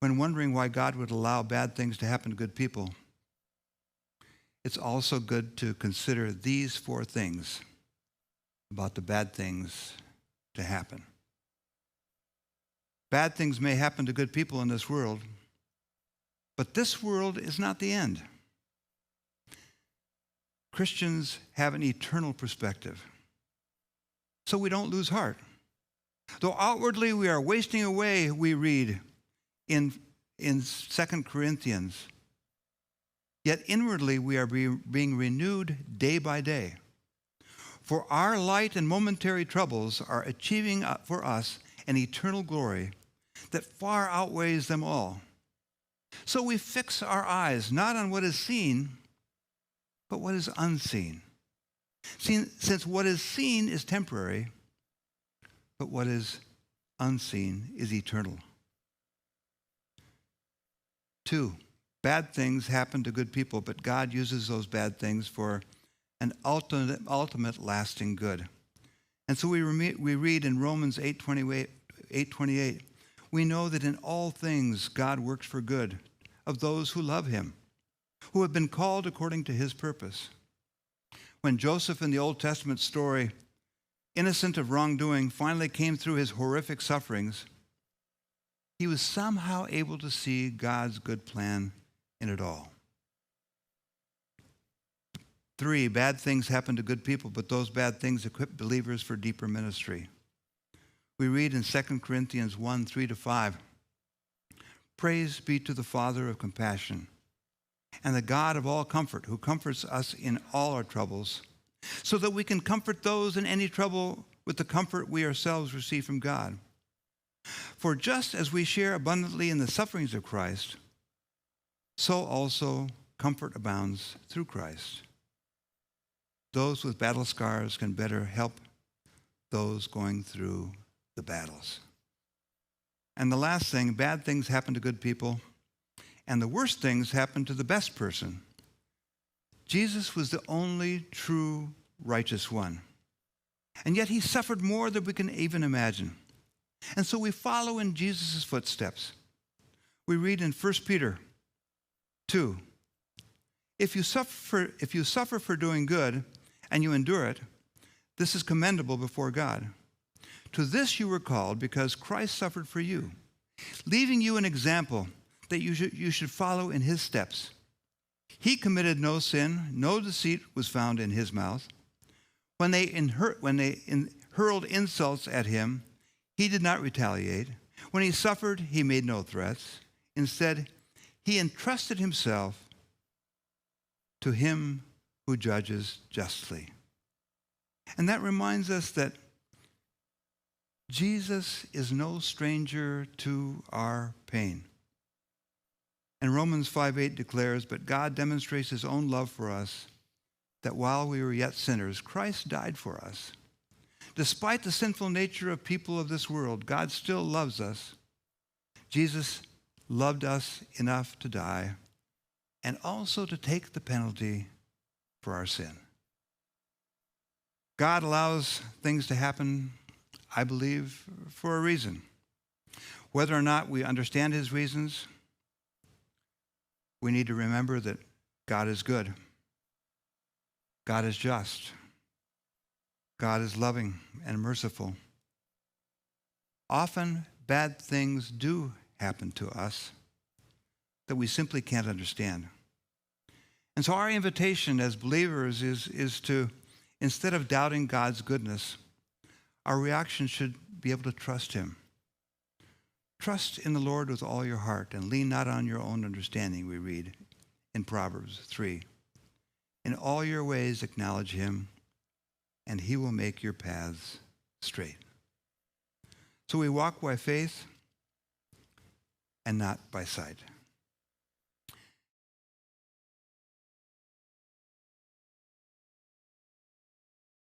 When wondering why God would allow bad things to happen to good people, it's also good to consider these 4 things about the bad things to happen. Bad things may happen to good people in this world, but this world is not the end. Christians have an eternal perspective, so we don't lose heart. Though outwardly we are wasting away, we read in 2 Corinthians, yet inwardly we are being renewed day by day. For our light and momentary troubles are achieving for us an eternal glory that far outweighs them all. So we fix our eyes not on what is seen, but what is unseen. Since what is seen is temporary, but what is unseen is eternal. 2, bad things happen to good people, but God uses those bad things for an ultimate lasting good. And so we read in Romans 8:28, we know that in all things God works for good of those who love him, who have been called according to his purpose. When Joseph in the Old Testament story, innocent of wrongdoing, finally came through his horrific sufferings, he was somehow able to see God's good plan in it all. 3, bad things happen to good people, but those bad things equip believers for deeper ministry. We read in 2 Corinthians 1:3-5, praise be to the Father of compassion and the God of all comfort, who comforts us in all our troubles, so that we can comfort those in any trouble with the comfort we ourselves receive from God. For just as we share abundantly in the sufferings of Christ, so also comfort abounds through Christ. Those with battle scars can better help those going through the battles. And the last thing, bad things happen to good people, and the worst things happen to the best person. Jesus was the only true righteous one, and yet he suffered more than we can even imagine. And so we follow in Jesus' footsteps. We read in 1 Peter 2, if you suffer for doing good and you endure it, this is commendable before God. To this you were called because Christ suffered for you, leaving you an example that you should follow in his steps. He committed no sin, no deceit was found in his mouth. When they hurled insults at him, he did not retaliate. When he suffered, he made no threats. Instead, he entrusted himself to him who judges justly. And that reminds us that Jesus is no stranger to our pain. And Romans 5:8 declares, but God demonstrates his own love for us, that while we were yet sinners, Christ died for us. Despite the sinful nature of people of this world, God still loves us. Jesus loved us enough to die and also to take the penalty for our sin. God allows things to happen, I believe, for a reason. Whether or not we understand his reasons, we need to remember that God is good. God is just. God is loving and merciful. Often, bad things do happen to us that we simply can't understand. And so our invitation as believers is to, instead of doubting God's goodness, our reaction should be able to trust him. Trust in the Lord with all your heart and lean not on your own understanding, we read in Proverbs 3. In all your ways acknowledge him, and he will make your paths straight. So we walk by faith and not by sight.